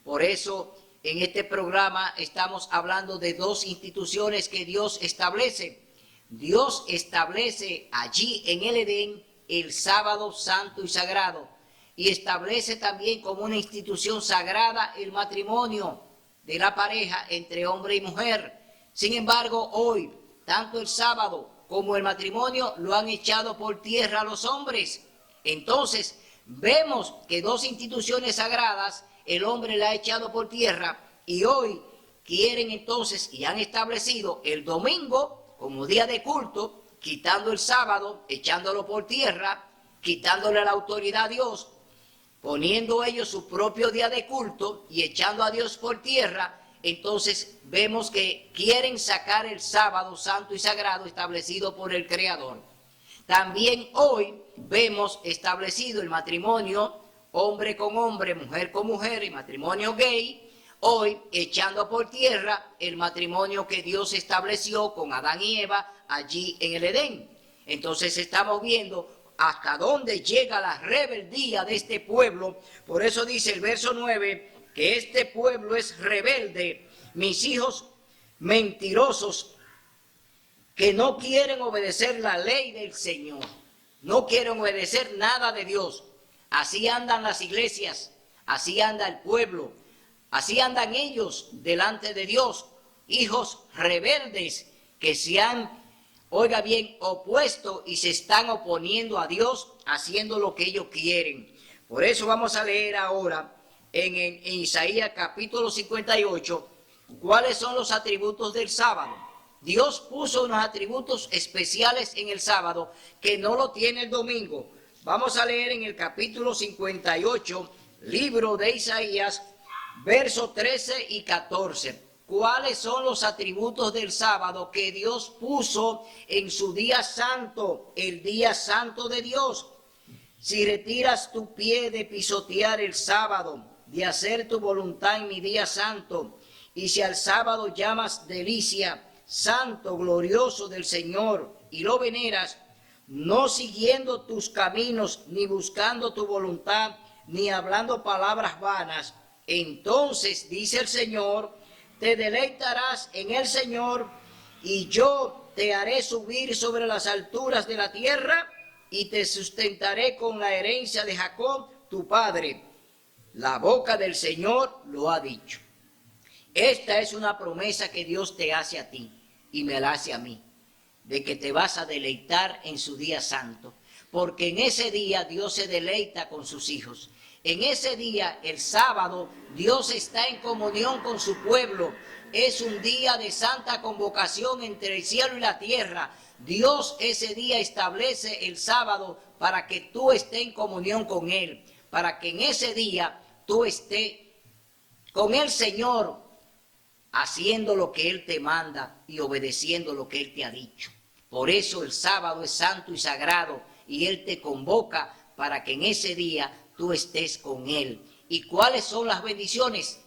Por eso en este programa estamos hablando de 2 instituciones que Dios establece. Dios establece allí en el Edén el sábado santo y sagrado, y establece también como una institución sagrada el matrimonio de la pareja entre hombre y mujer. Sin embargo, hoy, tanto el sábado como el matrimonio lo han echado por tierra a los hombres. Entonces, vemos que dos instituciones sagradas el hombre la ha echado por tierra y hoy quieren entonces y han establecido el domingo como día de culto, quitando el sábado, echándolo por tierra, quitándole la autoridad a Dios, poniendo ellos su propio día de culto y echando a Dios por tierra. Entonces vemos que quieren sacar el sábado santo y sagrado establecido por el Creador. También hoy vemos establecido el matrimonio hombre con hombre, mujer con mujer, y matrimonio gay, hoy echando por tierra el matrimonio que Dios estableció con Adán y Eva allí en el Edén. Entonces estamos viendo hasta dónde llega la rebeldía de este pueblo. Por eso dice el verso 9, que este pueblo es rebelde, mis hijos mentirosos, que no quieren obedecer la ley del Señor, no quieren obedecer nada de Dios. Así andan las iglesias, así anda el pueblo, así andan ellos delante de Dios, hijos rebeldes que se han, oiga bien, opuesto y se están oponiendo a Dios, haciendo lo que ellos quieren. Por eso vamos a leer ahora en Isaías capítulo 58, cuáles son los atributos del sábado. Dios puso unos atributos especiales en el sábado que no lo tiene el domingo. Vamos a leer en el capítulo 58, libro de Isaías, versos 13 y 14. ¿Cuáles son los atributos del sábado que Dios puso en su día santo, el día santo de Dios? Si retiras tu pie de pisotear el sábado, de hacer tu voluntad en mi día santo, y si al sábado llamas delicia, santo, glorioso del Señor, y lo veneras, no siguiendo tus caminos, ni buscando tu voluntad, ni hablando palabras vanas, entonces, dice el Señor, te deleitarás en el Señor, y yo te haré subir sobre las alturas de la tierra, y te sustentaré con la herencia de Jacob, tu padre. La boca del Señor lo ha dicho. Esta es una promesa que Dios te hace a ti, y me la hace a mí, de que te vas a deleitar en su día santo, porque en ese día Dios se deleita con sus hijos. En ese día, el sábado, Dios está en comunión con su pueblo. Es un día de santa convocación entre el cielo y la tierra. Dios ese día establece el sábado para que tú estés en comunión con Él, para que en ese día tú estés con el Señor, haciendo lo que Él te manda y obedeciendo lo que Él te ha dicho. Por eso el sábado es santo y sagrado y Él te convoca para que en ese día tú estés con Él. ¿Y cuáles son las bendiciones?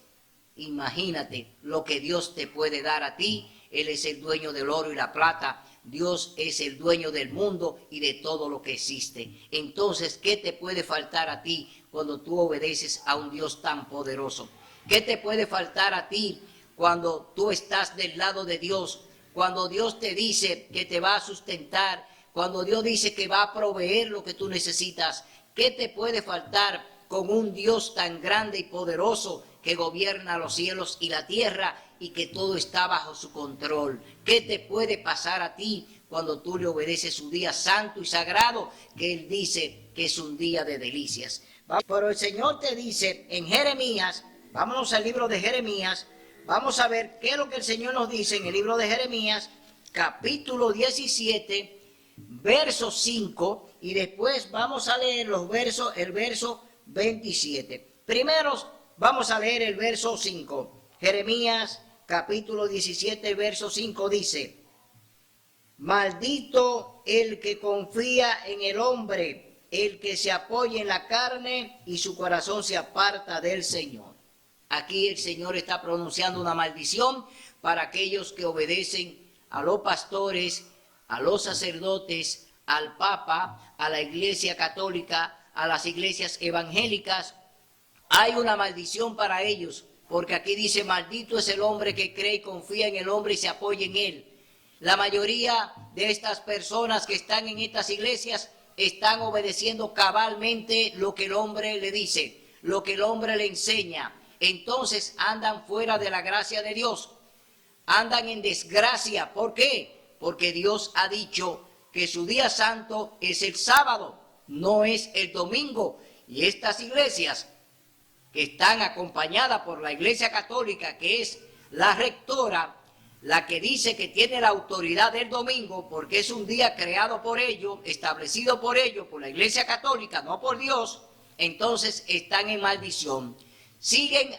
Imagínate lo que Dios te puede dar a ti. Él es el dueño del oro y la plata. Dios es el dueño del mundo y de todo lo que existe. Entonces, ¿qué te puede faltar a ti cuando tú obedeces a un Dios tan poderoso? ¿Qué te puede faltar a ti cuando tú estás del lado de Dios? Cuando Dios te dice que te va a sustentar, cuando Dios dice que va a proveer lo que tú necesitas. ¿Qué te puede faltar con un Dios tan grande y poderoso que gobierna los cielos y la tierra y que todo está bajo su control? ¿Qué te puede pasar a ti cuando tú le obedeces su día santo y sagrado, que Él dice que es un día de delicias? Pero el Señor te dice en Jeremías, vámonos al libro de Jeremías, vamos a ver qué es lo que el Señor nos dice en el libro de Jeremías, capítulo 17, verso 5, y después vamos a leer el verso 27. Primero vamos a leer el verso 5. Jeremías capítulo 17, verso 5 dice: maldito el que confía en el hombre, el que se apoya en la carne y su corazón se aparta del Señor. Aquí el Señor está pronunciando una maldición para aquellos que obedecen a los pastores, a los sacerdotes, al Papa, a la Iglesia Católica, a las iglesias evangélicas. Hay una maldición para ellos, porque aquí dice: maldito es el hombre que cree y confía en el hombre y se apoya en él. La mayoría de estas personas que están en estas iglesias están obedeciendo cabalmente lo que el hombre le dice, lo que el hombre le enseña. Entonces andan fuera de la gracia de Dios, andan en desgracia. ¿Por qué? porque Dios ha dicho que su día santo es el sábado, no es el domingo. Y estas iglesias que están acompañadas por la Iglesia Católica, que es la rectora, la que dice que tiene la autoridad del domingo, porque es un día creado por ellos, establecido por ellos, por la Iglesia Católica, no por Dios, entonces están en maldición. Siguen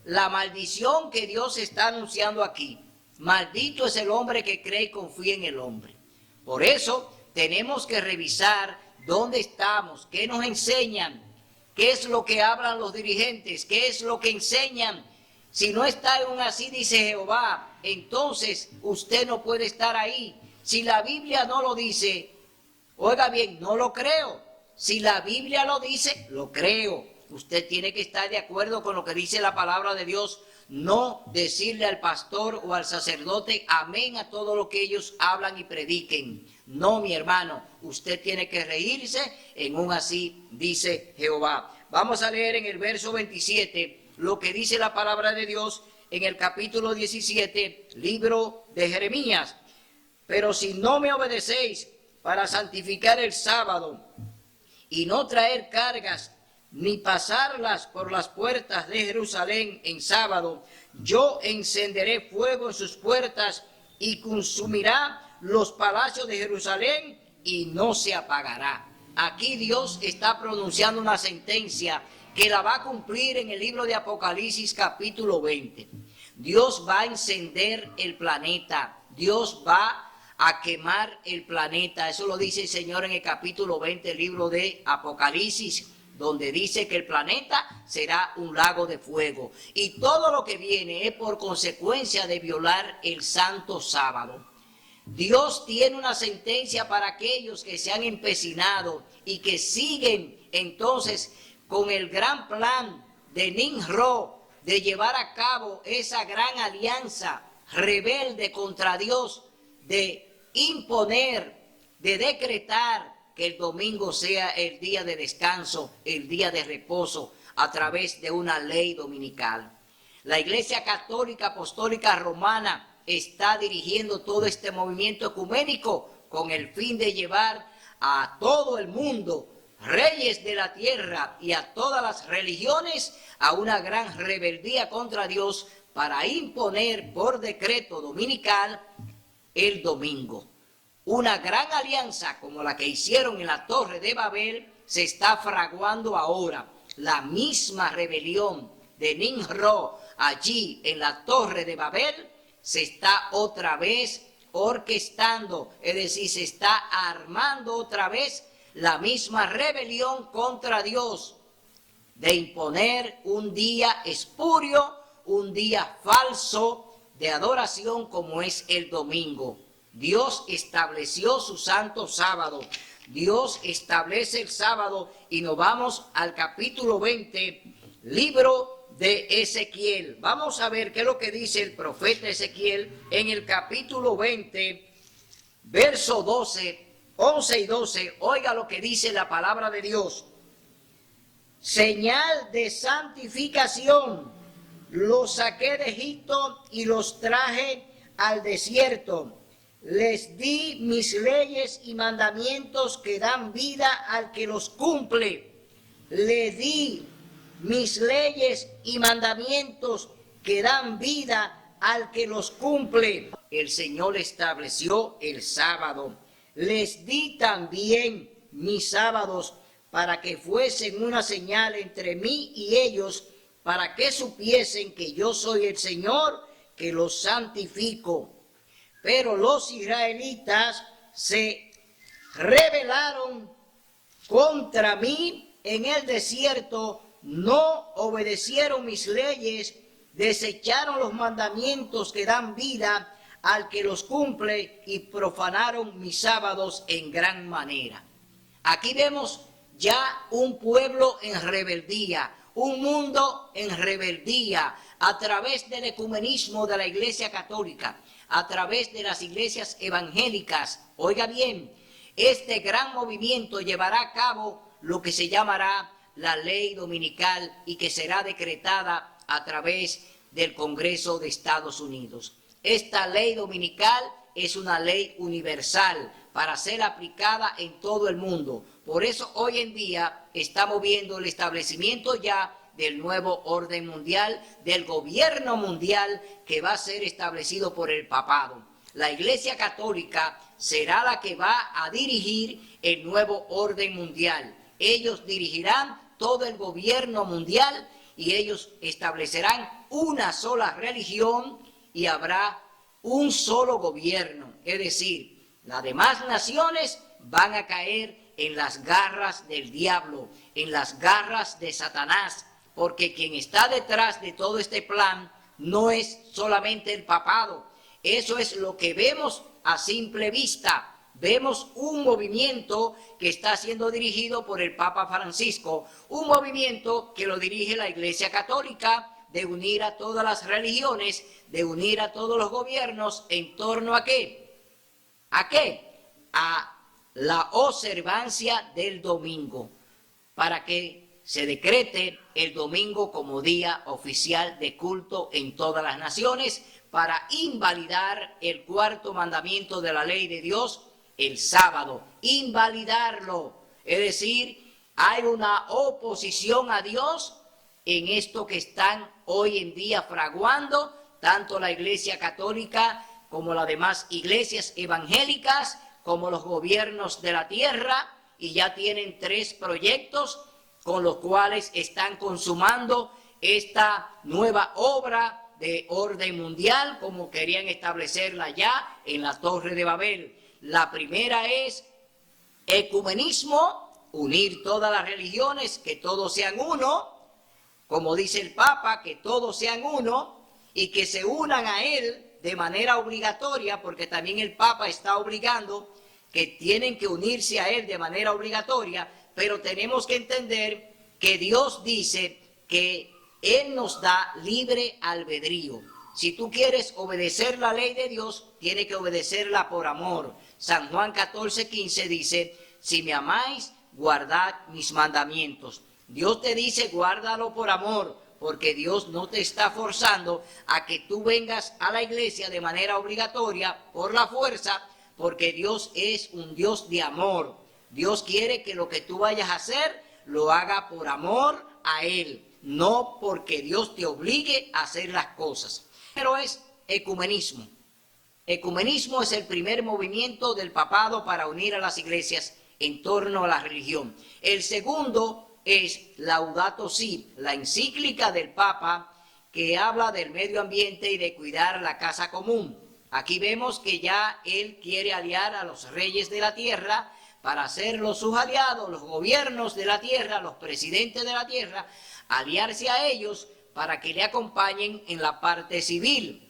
la maldición que Dios está anunciando aquí. Maldito es el hombre que cree y confía en el hombre. Por eso tenemos que revisar dónde estamos, qué nos enseñan, qué es lo que hablan los dirigentes, qué es lo que enseñan. Si no está en un así dice Jehová, entonces usted no puede estar ahí. Si la Biblia no lo dice, oiga bien, no lo creo. Si la Biblia lo dice, lo creo. Usted tiene que estar de acuerdo con lo que dice la palabra de Dios, no decirle al pastor o al sacerdote amén a todo lo que ellos hablan y prediquen. No, mi hermano, usted tiene que reírse en un así dice Jehová. Vamos a leer en el verso 27 lo que dice la palabra de Dios en el capítulo 17, libro de Jeremías. Pero si no me obedecéis para santificar el sábado y no traer cargas ni pasarlas por las puertas de Jerusalén en sábado, yo encenderé fuego en sus puertas y consumirá los palacios de Jerusalén y no se apagará. Aquí Dios está pronunciando una sentencia que la va a cumplir en el libro de Apocalipsis capítulo 20. Dios va a encender el planeta, Dios va a quemar el planeta. Eso lo dice el Señor en el capítulo 20 del libro de Apocalipsis, donde dice que el planeta será un lago de fuego. Y todo lo que viene es por consecuencia de violar el santo sábado. Dios tiene una sentencia para aquellos que se han empecinado y que siguen entonces con el gran plan de Nimrod de llevar a cabo esa gran alianza rebelde contra Dios, de imponer, de decretar que el domingo sea el día de descanso, el día de reposo, a través de una ley dominical. La Iglesia Católica Apostólica Romana está dirigiendo todo este movimiento ecuménico con el fin de llevar a todo el mundo, reyes de la tierra y a todas las religiones, a una gran rebeldía contra Dios para imponer por decreto dominical el domingo. Una gran alianza como la que hicieron en la Torre de Babel se está fraguando ahora. La misma rebelión de Nimrod allí en la Torre de Babel se está otra vez orquestando, es decir, se está armando otra vez la misma rebelión contra Dios, de imponer un día espurio, un día falso de adoración como es el domingo. Dios estableció su santo sábado. Dios establece el sábado y nos vamos al capítulo 20, libro de Ezequiel. Vamos a ver qué es lo que dice el profeta Ezequiel en el capítulo 20, verso 12, 11 y 12. Oiga lo que dice la palabra de Dios. Señal de santificación, los saqué de Egipto y los traje al desierto. Les di mis leyes y mandamientos que dan vida al que los cumple. Le di mis leyes y mandamientos que dan vida al que los cumple. El Señor estableció el sábado. Les di también mis sábados para que fuesen una señal entre mí y ellos, para que supiesen que yo soy el Señor que los santifico. Pero los israelitas se rebelaron contra mí en el desierto, no obedecieron mis leyes, desecharon los mandamientos que dan vida al que los cumple y profanaron mis sábados en gran manera. Aquí vemos ya un pueblo en rebeldía, un mundo en rebeldía a través del ecumenismo de la Iglesia Católica, a través de las iglesias evangélicas. Oiga bien, este gran movimiento llevará a cabo lo que se llamará la ley dominical y que será decretada a través del Congreso de Estados Unidos. Esta ley dominical es una ley universal para ser aplicada en todo el mundo. Por eso hoy en día estamos viendo el establecimiento ya del nuevo orden mundial, del gobierno mundial que va a ser establecido por el papado. La Iglesia Católica será la que va a dirigir el nuevo orden mundial. Ellos dirigirán todo el gobierno mundial y ellos establecerán una sola religión y habrá un solo gobierno. Es decir, las demás naciones van a caer en las garras del diablo, en las garras de Satanás, porque quien está detrás de todo este plan no es solamente el papado. Eso es lo que vemos a simple vista. Vemos un movimiento que está siendo dirigido por el Papa Francisco, un movimiento que lo dirige la Iglesia Católica, de unir a todas las religiones, de unir a todos los gobiernos en torno a ¿qué? ¿A qué? A la observancia del domingo, para que se decrete el domingo como día oficial de culto en todas las naciones, para invalidar el cuarto mandamiento de la ley de Dios, el sábado, invalidarlo. Es decir, hay una oposición a Dios en esto que están hoy en día fraguando tanto la Iglesia Católica como las demás iglesias evangélicas, como los gobiernos de la tierra, y ya tienen 3 proyectos con los cuales están consumando esta nueva obra de orden mundial, como querían establecerla ya en la Torre de Babel. La primera es ecumenismo, unir todas las religiones, que todos sean uno, como dice el Papa, que todos sean uno y que se unan a él de manera obligatoria, porque también el Papa está obligando que tienen que unirse a él de manera obligatoria, pero tenemos que entender que Dios dice que Él nos da libre albedrío. Si tú quieres obedecer la ley de Dios, tienes que obedecerla por amor. San Juan 14:15 dice, si me amáis, guardad mis mandamientos. Dios te dice, guárdalo por amor, porque Dios no te está forzando a que tú vengas a la iglesia de manera obligatoria, por la fuerza, porque Dios es un Dios de amor. Dios quiere que lo que tú vayas a hacer, lo haga por amor a Él, no porque Dios te obligue a hacer las cosas. Pero es ecumenismo. Ecumenismo es el primer movimiento del papado para unir a las iglesias en torno a la religión. El segundo es Laudato Si, la encíclica del Papa que habla del medio ambiente y de cuidar la casa común. Aquí vemos que ya él quiere aliar a los reyes de la tierra para hacerlos sus aliados, los gobiernos de la tierra, los presidentes de la tierra, aliarse a ellos para que le acompañen en la parte civil.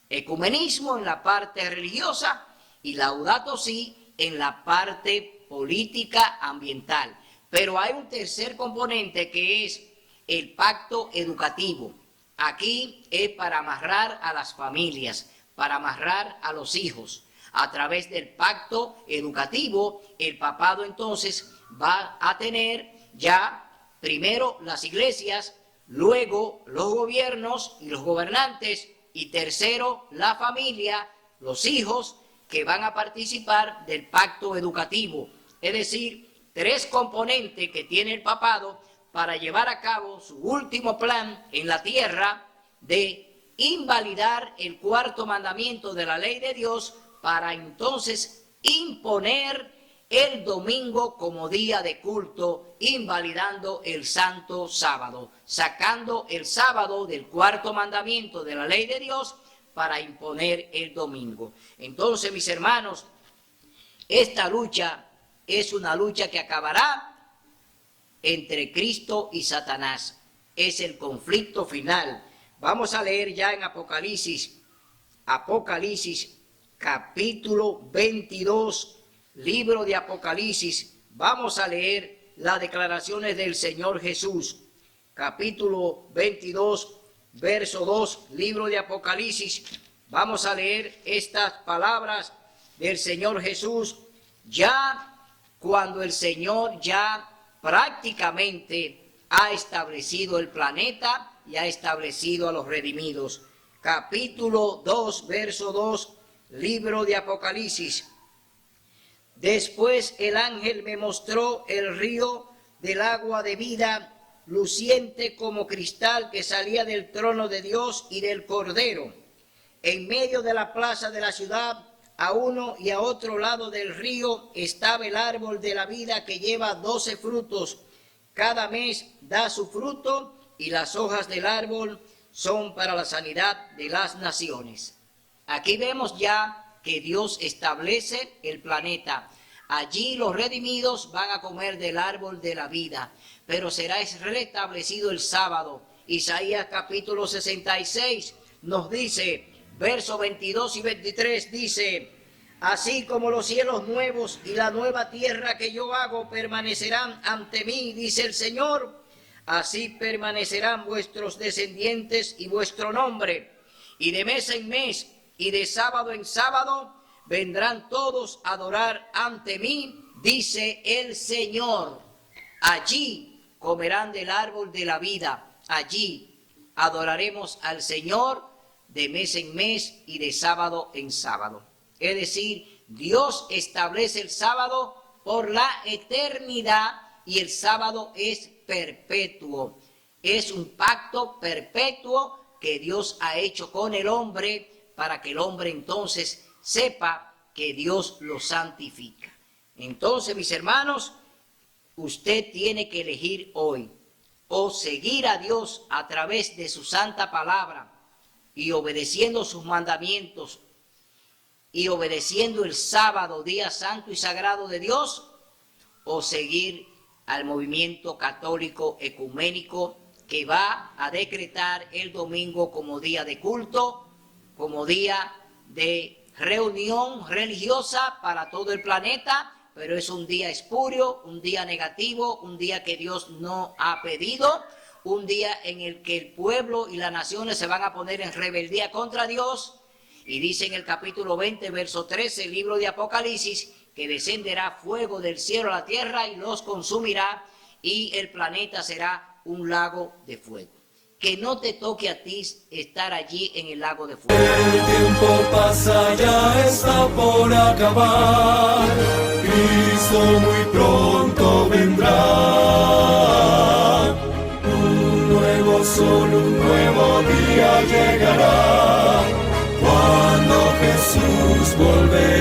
Ecumenismo en la parte religiosa y Laudato Si en la parte política ambiental. Pero hay un tercer componente que es el pacto educativo. Aquí es para amarrar a las familias, para amarrar a los hijos. A través del pacto educativo, el papado entonces va a tener ya primero las iglesias, luego los gobiernos y los gobernantes, y tercero la familia, los hijos que van a participar del pacto educativo. Es decir, 3 componentes que tiene el papado para llevar a cabo su último plan en la tierra de invalidar el cuarto mandamiento de la ley de Dios, para entonces imponer el domingo como día de culto, invalidando el santo sábado, sacando el sábado del cuarto mandamiento de la ley de Dios para imponer el domingo. Entonces, mis hermanos, esta lucha es una lucha que acabará entre Cristo y Satanás. Es el conflicto final. Vamos a leer ya en Apocalipsis capítulo 22, libro de Apocalipsis. Vamos a leer las declaraciones del Señor Jesús. Capítulo 22, verso 2, libro de Apocalipsis. Vamos a leer estas palabras del Señor Jesús, ya cuando el Señor ya prácticamente ha establecido el planeta y ha establecido a los redimidos. Capítulo 2, verso 2 Libro de Apocalipsis. Después el ángel me mostró el río del agua de vida, luciente como cristal, que salía del trono de Dios y del Cordero. En medio de la plaza de la ciudad, a uno y a otro lado del río, estaba el árbol de la vida, que lleva 12 frutos. Cada mes da su fruto, y las hojas del árbol son para la sanidad de las naciones. Aquí vemos ya que Dios establece el planeta. Allí los redimidos van a comer del árbol de la vida, pero será restablecido el sábado. Isaías capítulo 66 nos dice, versos 22 y 23 dice: así como los cielos nuevos y la nueva tierra que yo hago permanecerán ante mí, dice el Señor, así permanecerán vuestros descendientes y vuestro nombre. Y de mes en mes y de sábado en sábado vendrán todos a adorar ante mí, dice el Señor. Allí comerán del árbol de la vida, allí adoraremos al Señor de mes en mes y de sábado en sábado. Es decir, Dios establece el sábado por la eternidad, y el sábado es perpetuo. Es un pacto perpetuo que Dios ha hecho con el hombre, para que el hombre entonces sepa que Dios lo santifica. Entonces, mis hermanos, usted tiene que elegir hoy o seguir a Dios a través de su santa palabra y obedeciendo sus mandamientos y obedeciendo el sábado, día santo y sagrado de Dios, o seguir al movimiento católico ecuménico, que va a decretar el domingo como día de culto, como día de reunión religiosa para todo el planeta, pero es un día espurio, un día negativo, un día que Dios no ha pedido, un día en el que el pueblo y las naciones se van a poner en rebeldía contra Dios. Y dice en el capítulo 20, verso 13, el libro de Apocalipsis, que descenderá fuego del cielo a la tierra y los consumirá, y el planeta será un lago de fuego. Que no te toque a ti estar allí en el lago de fuego. El tiempo pasa, ya está por acabar. Cristo muy pronto vendrá. Un nuevo sol, un nuevo día llegará, cuando Jesús volverá.